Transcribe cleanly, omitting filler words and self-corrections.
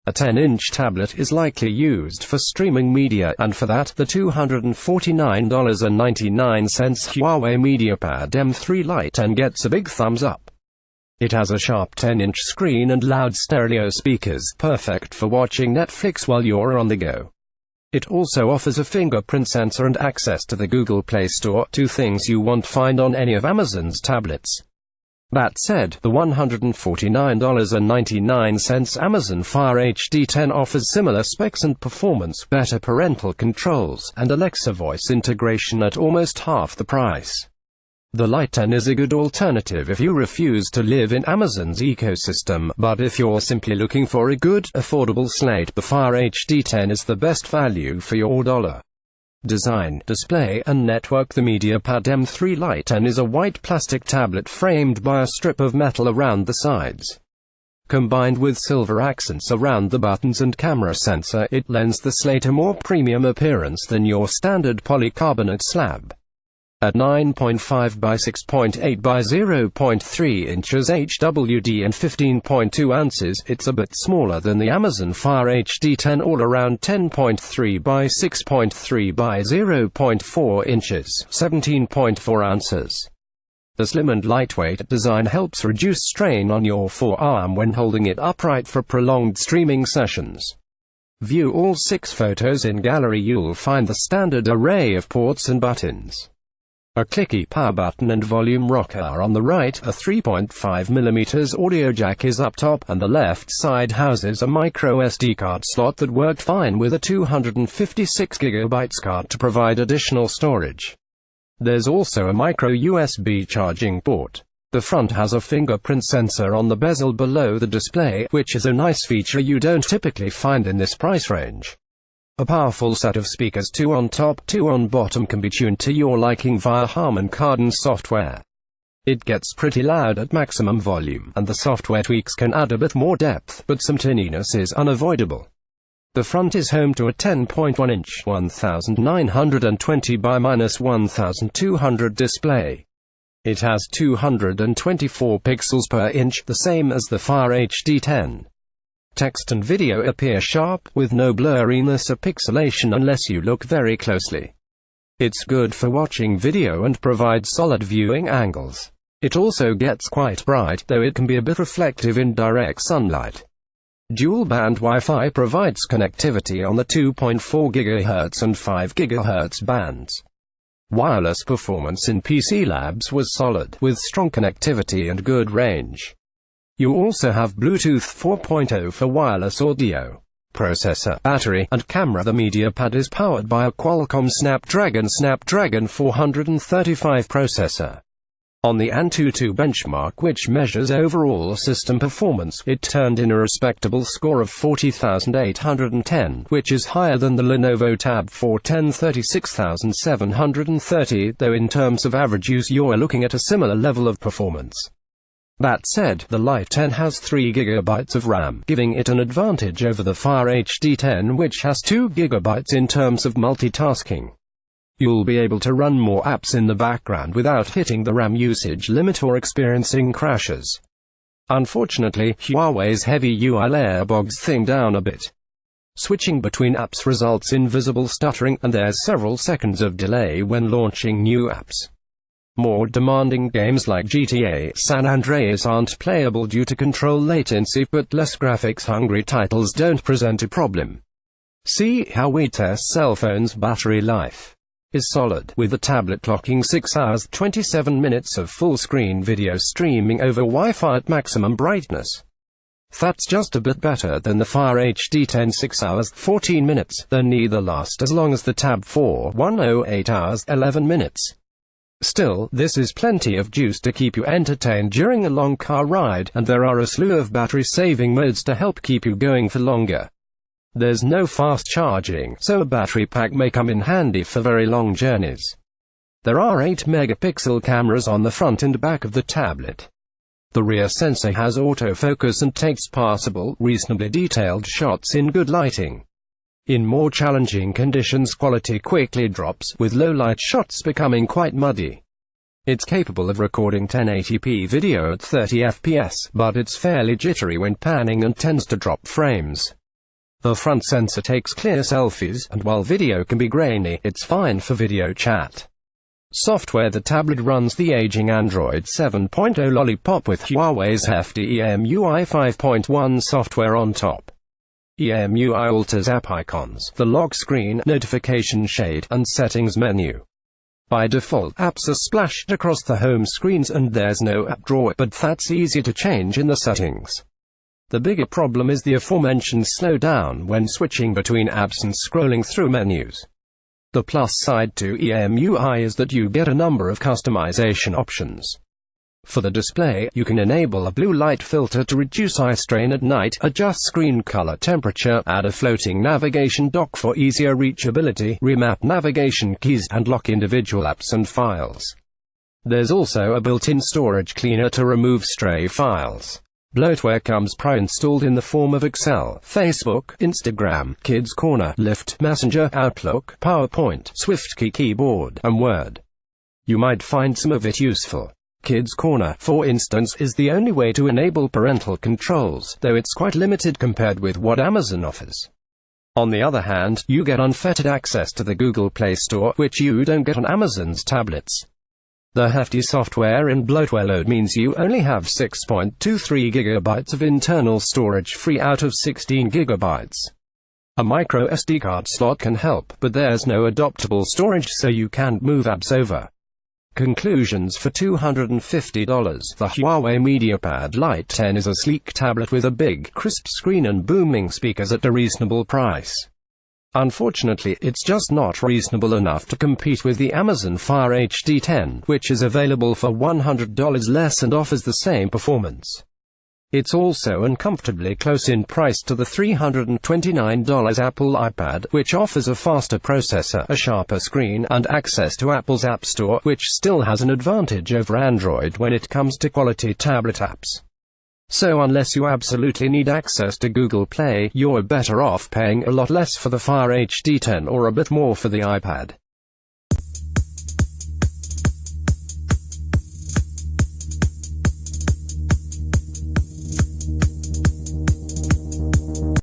A 10-inch tablet is likely used for streaming media, and for that, the $249.99 Huawei MediaPad M3 Lite gets a big thumbs up. It has a sharp 10-inch screen and loud stereo speakers, perfect for watching Netflix while you're on the go. It also offers a fingerprint sensor and access to the Google Play Store, two things you won't find on any of Amazon's tablets. That said, the $149.99 Amazon Fire HD 10 offers similar specs and performance, better parental controls, and Alexa voice integration at almost half the price. The Lite 10 is a good alternative if you refuse to live in Amazon's ecosystem, but if you're simply looking for a good, affordable slate, the Fire HD 10 is the best value for your dollar. Design, display, and network. The MediaPad M3 Lite 10 is a white plastic tablet framed by a strip of metal around the sides. Combined with silver accents around the buttons and camera sensor, it lends the slate a more premium appearance than your standard polycarbonate slab. At 9.5 by 6.8 by 0.3 inches HWD and 15.2 ounces, it's a bit smaller than the Amazon Fire HD 10, all around 10.3 by 6.3 by 0.4 inches, 17.4 ounces. The slim and lightweight design helps reduce strain on your forearm when holding it upright for prolonged streaming sessions. View all 6 photos in Gallery. You'll find the standard array of ports and buttons. A clicky power button and volume rocker are on the right, a 3.5mm audio jack is up top, and the left side houses a micro SD card slot that worked fine with a 256GB card to provide additional storage. There's also a micro USB charging port. The front has a fingerprint sensor on the bezel below the display, which is a nice feature you don't typically find in this price range. A powerful set of speakers, 2 on top, 2 on bottom, can be tuned to your liking via Harman Kardon software. It gets pretty loud at maximum volume, and the software tweaks can add a bit more depth, but some tinniness is unavoidable. The front is home to a 10.1-inch 1920 by -1200 display. It has 224 pixels per inch, the same as the Fire HD 10. Text and video appear sharp, with no blurriness or pixelation unless you look very closely. It's good for watching video and provides solid viewing angles. It also gets quite bright, though it can be a bit reflective in direct sunlight. Dual-band Wi-Fi provides connectivity on the 2.4 GHz and 5 GHz bands. Wireless performance in PC labs was solid, with strong connectivity and good range. You also have Bluetooth 4.0 for wireless audio. Processor, battery, and camera. The MediaPad is powered by a Qualcomm Snapdragon 435 processor. On the Antutu benchmark, which measures overall system performance, it turned in a respectable score of 40,810, which is higher than the Lenovo Tab 410 36,730, though in terms of average use you're looking at a similar level of performance. That said, the Lite 10 has 3 GB of RAM, giving it an advantage over the Fire HD 10, which has 2 GB in terms of multitasking. You'll be able to run more apps in the background without hitting the RAM usage limit or experiencing crashes. Unfortunately, Huawei's heavy UI layer bogs things down a bit. Switching between apps results in visible stuttering, and there's several seconds of delay when launching new apps. More demanding games like GTA San Andreas aren't playable due to control latency, but less graphics-hungry titles don't present a problem. See how we test cell phones. Battery life is solid, with the tablet clocking 6 hours 27 minutes of full-screen video streaming over Wi-Fi at maximum brightness. That's just a bit better than the Fire HD 10 6 hours 14 minutes, though neither last as long as the Tab 4 108 hours 11 minutes. Still, this is plenty of juice to keep you entertained during a long car ride, and there are a slew of battery-saving modes to help keep you going for longer. There's no fast charging, so a battery pack may come in handy for very long journeys. There are 8-megapixel cameras on the front and back of the tablet. The rear sensor has autofocus and takes passable, reasonably detailed shots in good lighting. In more challenging conditions, quality quickly drops, with low-light shots becoming quite muddy. It's capable of recording 1080p video at 30 fps, but it's fairly jittery when panning and tends to drop frames. The front sensor takes clear selfies, and while video can be grainy, it's fine for video chat. Software: the tablet runs the aging Android 7.0 Lollipop with Huawei's hefty EMUI 5.1 software on top. EMUI alters app icons, the lock screen, notification shade, and settings menu. By default, apps are splashed across the home screens and there's no app drawer, but that's easy to change in the settings. The bigger problem is the aforementioned slowdown when switching between apps and scrolling through menus. The plus side to EMUI is that you get a number of customization options. For the display, you can enable a blue light filter to reduce eye strain at night, adjust screen color temperature, add a floating navigation dock for easier reachability, remap navigation keys, and lock individual apps and files. There's also a built-in storage cleaner to remove stray files. Bloatware comes pre-installed in the form of Excel, Facebook, Instagram, Kids Corner, Lyft, Messenger, Outlook, PowerPoint, SwiftKey keyboard, and Word. You might find some of it useful. Kids Corner, for instance, is the only way to enable parental controls, though it's quite limited compared with what Amazon offers. On the other hand, you get unfettered access to the Google Play Store, which you don't get on Amazon's tablets. The hefty software in bloatware load means you only have 6.23 GB of internal storage free out of 16 GB. A micro SD card slot can help, but there's no adaptable storage, so you can't move apps over. Conclusions: for $250, the Huawei MediaPad Lite 10 is a sleek tablet with a big, crisp screen and booming speakers at a reasonable price. Unfortunately, it's just not reasonable enough to compete with the Amazon Fire HD 10, which is available for $100 less and offers the same performance. It's also uncomfortably close in price to the $329 Apple iPad, which offers a faster processor, a sharper screen, and access to Apple's App Store, which still has an advantage over Android when it comes to quality tablet apps. So unless you absolutely need access to Google Play, you're better off paying a lot less for the Fire HD 10 or a bit more for the iPad.